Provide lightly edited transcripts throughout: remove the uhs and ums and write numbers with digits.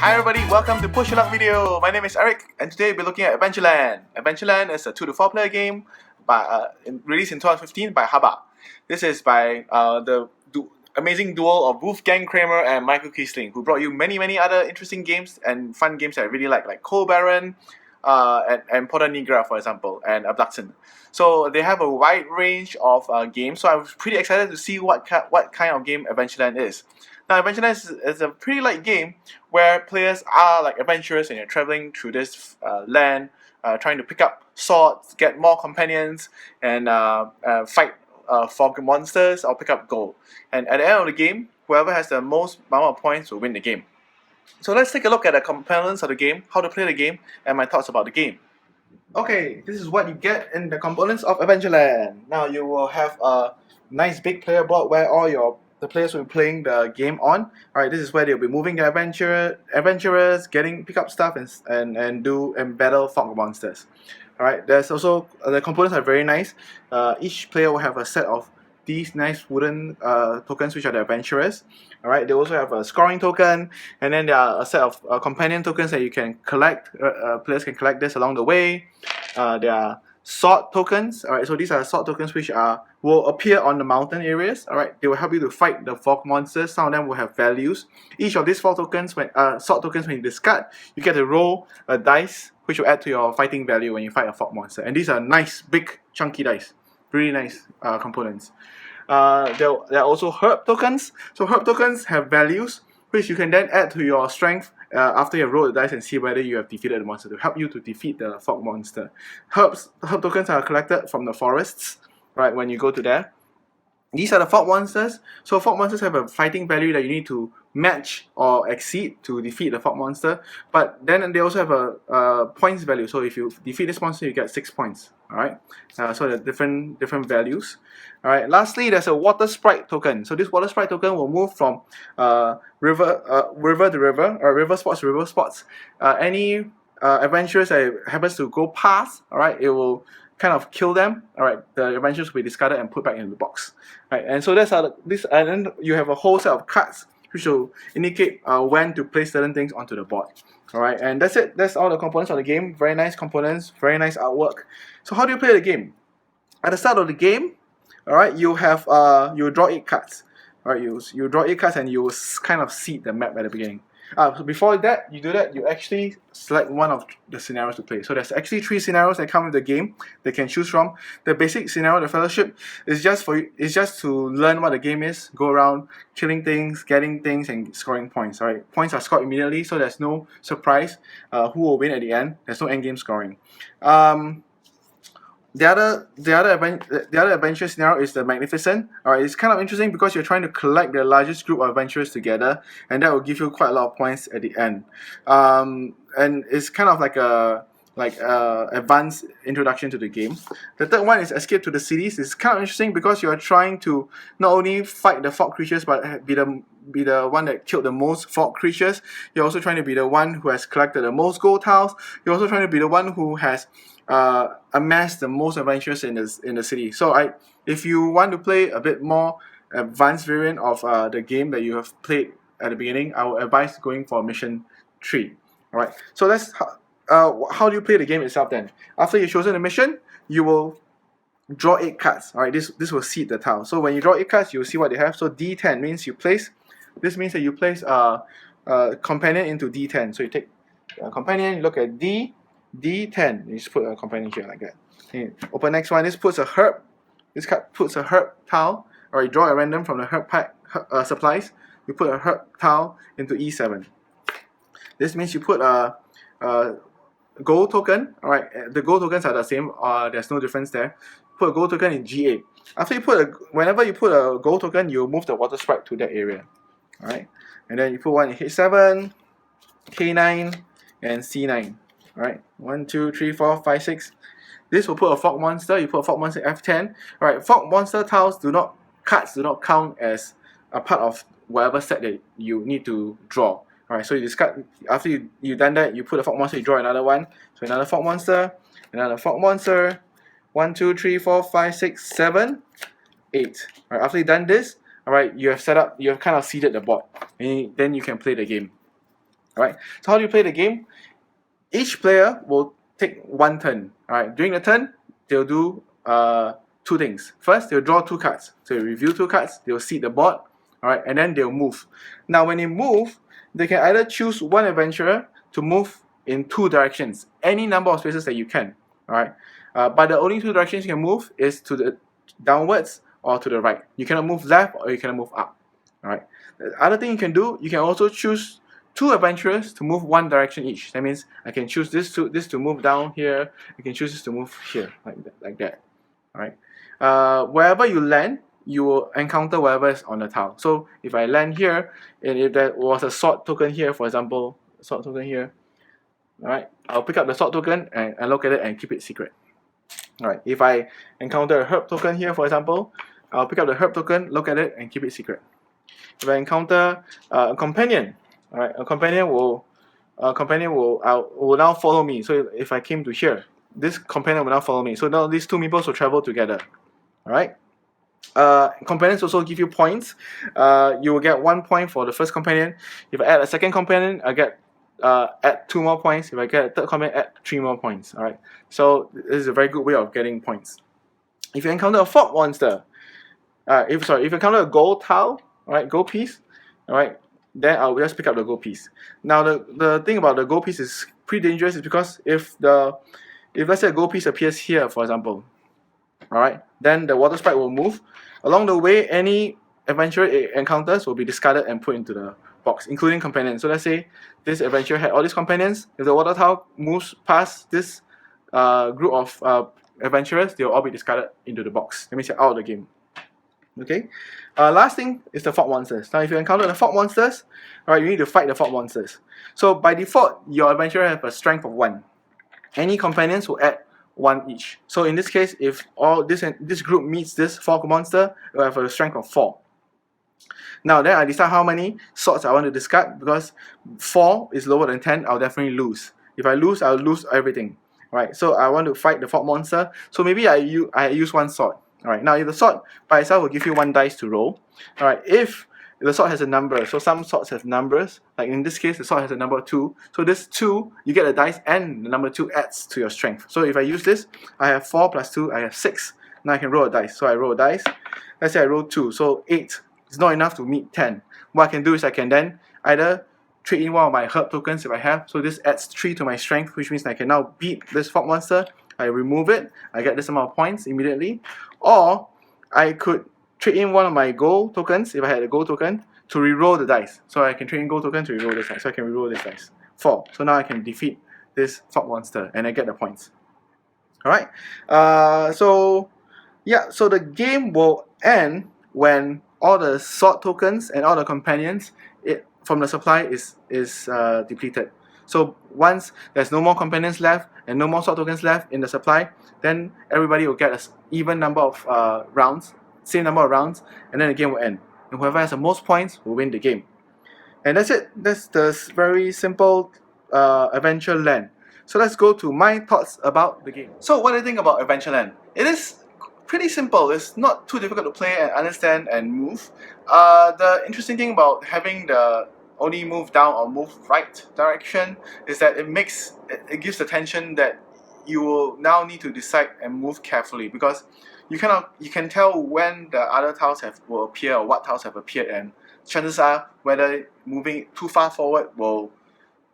Hi everybody, welcome to Push Your Luck video. My name is Eric and today we'll be looking at Adventureland. Adventureland is a 2 to 4 player game released in 2015 by HABA. This is by the amazing duo of Wolfgang Kramer and Michael Kiesling, who brought you many other interesting games and fun games that I really like Coal Baron and Porta Nigra, for example, and Abduction. So they have a wide range of games, so I was pretty excited to see what kind of game Adventureland is. Now, Adventureland is a pretty light game where players are like adventurers and you're traveling through this land, trying to pick up swords, get more companions, and fight fog monsters or pick up gold. And at the end of the game, whoever has the most amount of points will win the game. So let's take a look at the components of the game, how to play the game, and my thoughts about the game. Okay, this is what you get in the components of Adventureland. Now you will have a nice big player board where all the players will be playing the game on. Alright, this is where they'll be moving their adventurers, pick up stuff and battle fog monsters. Alright, there's also the components are very nice. Each player will have a set of these nice wooden tokens, which are the adventurers. Alright, they also have a scoring token, and then there are a set of companion tokens that you can collect. Players can collect this along the way. There are sword tokens. Alright, so these are sword tokens which will appear on the mountain areas. Alright, they will help you to fight the fog monsters. Some of them will have values. Each of these sword tokens, when you discard, you get to roll a dice which will add to your fighting value when you fight a fog monster. And these are nice, big, chunky dice. Really nice components. There are also herb tokens. So herb tokens have values which you can then add to your strength after you have rolled the dice and see whether you have defeated the monster, to help you to defeat the fog monster. Herb tokens are collected from the forests, right, when you go to there. These are the fog monsters. So fog monsters have a fighting value that you need to match or exceed to defeat the fog monster. But then they also have a points value. So if you defeat this monster, you get 6 points. Alright. So there are different values. Alright. Lastly, there's a water sprite token. So this water sprite token will move from river to river, or river spots to river spots. Any adventurers that happens to go past, alright, it will kind of kill them. Alright, the adventurers will be discarded and put back in the box. Right, and so and then you have a whole set of cards which will indicate when to place certain things onto the board. Alright, and that's it. That's all the components of the game. Very nice components, very nice artwork. So how do you play the game? At the start of the game, alright, you have you draw 8 cards. Alright, you draw 8 cards and you kind of seed the map at the beginning. So before that, you actually select one of the scenarios to play. So there's actually 3 scenarios that come with the game that you can choose from. The basic scenario, the fellowship, is just to learn what the game is, go around killing things, getting things, and scoring points. Alright, points are scored immediately, so there's no surprise who will win at the end. There's no end game scoring. The other adventure scenario is the Magnificent. Alright, it's kind of interesting because you're trying to collect the largest group of adventurers together, and that will give you quite a lot of points at the end. And it's kind of like a advanced introduction to the game. The third one is Escape to the Cities. It's kind of interesting because you're trying to not only fight the fog creatures but be the one that killed the most fog creatures. You're also trying to be the one who has collected the most gold tiles. You're also trying to be the one who has amassed the most adventures in the city. So if you want to play a bit more advanced variant of the game that you have played at the beginning, I would advise going for mission 3. Alright, so that's how do you play the game itself then? After you've chosen the mission, you will draw 8 cards. Alright, this will seed the tile. So when you draw 8 cards, you'll see what they have. So D10 means this means that you place a companion into D10. So you take a companion, you look at D10, you just put a companion here like that. Okay. Open next one. This puts a herb. This card puts a herb tile. Or you draw a random from the herb pack supplies. You put a herb tile into E7. This means you put a gold token. Alright, the gold tokens are the same. There's no difference there. Put a gold token in G8. After whenever you put a gold token, you move the water sprite to that area. Alright, and then you put one in H7, K9, and C9. Alright, 1, 2, 3, 4, 5, 6. This will put a fog monster. You put a fog monster F10. Alright, fog monster cards do not count as a part of whatever set that you need to draw. Alright, so you discard. After you've done that, you put a fog monster, you draw another one. So another fog monster, another fog monster. 1, 2, 3, 4, 5, 6, 7, 8. Alright, after you've done this, alright, you have kind of seeded the board. And then you can play the game. Alright, so how do you play the game? Each player will take one turn. Alright, during the turn, they'll do two things. First, they'll draw two cards. So they review two cards, they'll seed the board, alright, and then they'll move. Now when they move, they can either choose one adventurer to move in two directions, any number of spaces that you can. Alright, but the only two directions you can move is to the downwards or to the right. You cannot move left or you cannot move up. Alright. The other thing you can do, you can also choose two adventurers to move one direction each. That means I can choose this to move down here. I can choose this to move here, like that. Alright. Wherever you land, you will encounter whatever is on the tile. So if I land here, and if there was a sword token here, for example, sword token here, alright, I'll pick up the sword token and look at it and keep it secret. Alright, if I encounter a herb token here, for example, I'll pick up the herb token, look at it, and keep it secret. If I encounter a companion, alright, a companion will now follow me. So if I came to here, this companion will now follow me. So now these two meeples will travel together. Alright. Companions also give you points. You will get 1 point for the first companion. If I add a second companion, I get add 2 more points. If I get a third companion, add 3 more points. Alright. So this is a very good way of getting points. If you encounter a fog monster, if you encounter a gold tile, alright, gold piece, alright, then I'll just pick up the gold piece. Now the thing about the gold piece is pretty dangerous, is because if let's say a gold piece appears here, for example, alright, then the water sprite will move. Along the way, any adventurer it encounters will be discarded and put into the box, including companions. So let's say this adventurer had all these companions. If the water tile moves past this group of adventurers, they'll all be discarded into the box. That means you're out of the game. Okay. Last thing is the fog monsters. Now, if you encounter the fog monsters, alright, you need to fight the fog monsters. So by default, your adventurer has a strength of 1. Any companions will add 1 each. So in this case, if all this group meets this fog monster, it will have a strength of 4. Now then I decide how many swords I want to discard, because 4 is lower than 10, I'll definitely lose. If I lose, I'll lose everything. Right, so I want to fight the fog monster. So maybe I use 1 sword. Alright, now if the sword by itself will give you 1 dice to roll. Alright, if the sword has a number, so some swords have numbers, like in this case the sword has a number 2. So this 2, you get a dice and the number 2 adds to your strength. So if I use this, I have 4 plus 2, I have 6. Now I can roll a dice. So I roll a dice. Let's say I roll 2, so 8 is not enough to meet 10. What I can do is I can then either trade in one of my herb tokens if I have. So this adds 3 to my strength, which means I can now beat this fog monster. I remove it, I get this amount of points immediately. Or I could trade in one of my gold tokens, if I had a gold token, to reroll the dice. So I can trade in gold token to reroll this dice. So I can reroll this dice. 4. So now I can defeat this fog monster and I get the points. Alright. So the game will end when all the sword tokens and all the companions from the supply is depleted. So once there's no more companions left and no more sword tokens left in the supply, then everybody will get an even number of rounds, same number of rounds, and then the game will end. And whoever has the most points will win the game. And that's it. That's the very simple Adventureland. So let's go to my thoughts about the game. So what do you think about Adventureland? It is pretty simple. It's not too difficult to play and understand and move. The interesting thing about having the only move down or move right direction is that it gives the tension that you will now need to decide and move carefully, because you can tell when the other tiles will appear or what tiles have appeared, and chances are whether moving too far forward will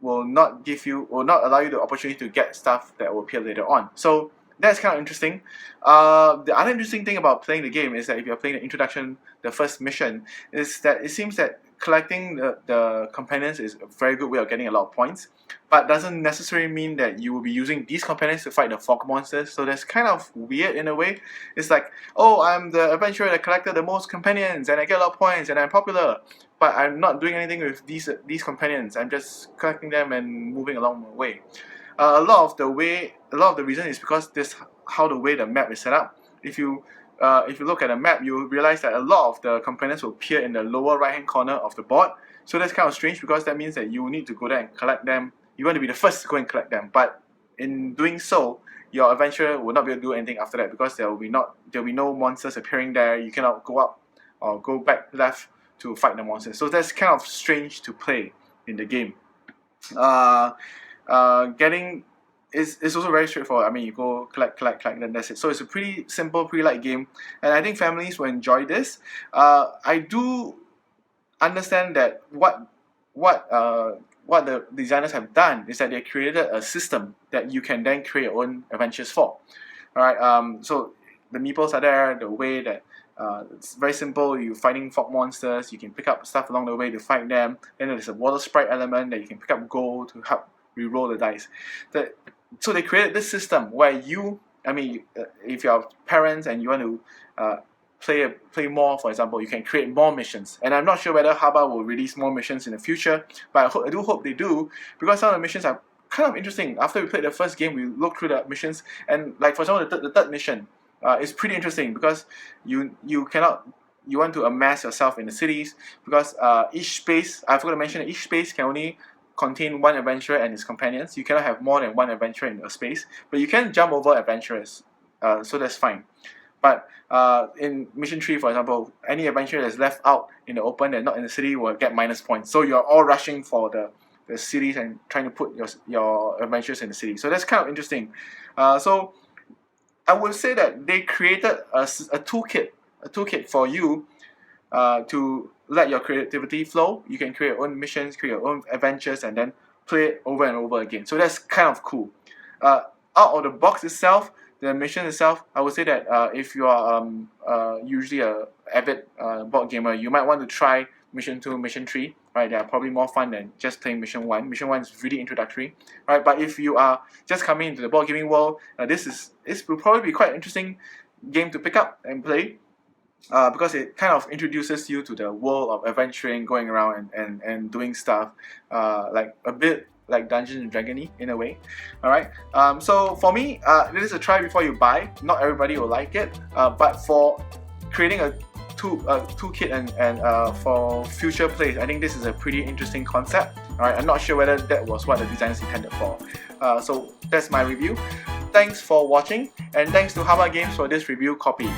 not allow you the opportunity to get stuff that will appear later on. So that's kind of interesting. The other interesting thing about playing the game is that if you're playing the introduction, the first mission, is that it seems that collecting the companions is a very good way of getting a lot of points, but doesn't necessarily mean that you will be using these companions to fight the fog monsters. So that's kind of weird in a way. It's like, oh, I'm the adventurer that collected the most companions and I get a lot of points and I'm popular, but I'm not doing anything with these companions. I'm just collecting them and moving along my way. A lot of the reason is because this how the way the map is set up. If you look at the map, you will realize that a lot of the companions will appear in the lower right hand corner of the board. So that's kind of strange, because that means that you need to go there and collect them. You want to be the first to go and collect them, but in doing so, your adventurer will not be able to do anything after that, because there will be no monsters appearing there. You cannot go up or go back left to fight the monsters. So that's kind of strange to play in the game. Getting is also very straightforward. I mean, you go collect, then that's it. So it's a pretty simple, pretty light game, and I think families will enjoy this. I do understand that what the designers have done is that they created a system that you can then create your own adventures for. All right. So the meeples are there. The way that it's very simple. You're fighting fog monsters. You can pick up stuff along the way to fight them. Then there's a water sprite element that you can pick up gold to help re-roll the dice. So they created this system where you, I mean, if you're parents and you want to play more, for example, you can create more missions. And I'm not sure whether HABA will release more missions in the future, but I do hope they do, because some of the missions are kind of interesting. After we played the first game, we looked through the missions, and like for example, the third mission is pretty interesting because you want to amass yourself in the cities, because each space, I forgot to mention that each space can only contain one adventurer and his companions. You cannot have more than one adventurer in a space, but you can jump over adventurers, so that's fine. But in mission 3, for example, any adventurer that's left out in the open and not in the city will get minus points. So you're all rushing for the cities and trying to put your adventures in the city. So that's kind of interesting. So I would say that they created a toolkit for you to let your creativity flow. You can create your own missions, create your own adventures, and then play it over and over again. So that's kind of cool. Out of the box itself, the mission itself, I would say that if you are usually a avid board gamer, you might want to try mission 2, mission 3. Right, they are probably more fun than just playing mission 1. Mission 1 is really introductory, right? But if you are just coming into the board gaming world, this will probably be quite an interesting game to pick up and play. Because it kind of introduces you to the world of adventuring, going around and doing stuff, like a bit like Dungeons and Dragons-y in a way. Alright, so for me, it is a try before you buy. Not everybody will like it, but for creating a toolkit and for future plays, I think this is a pretty interesting concept. Alright, I'm not sure whether that was what the designers intended for. So that's my review. Thanks for watching, and thanks to HABA Games for this review copy.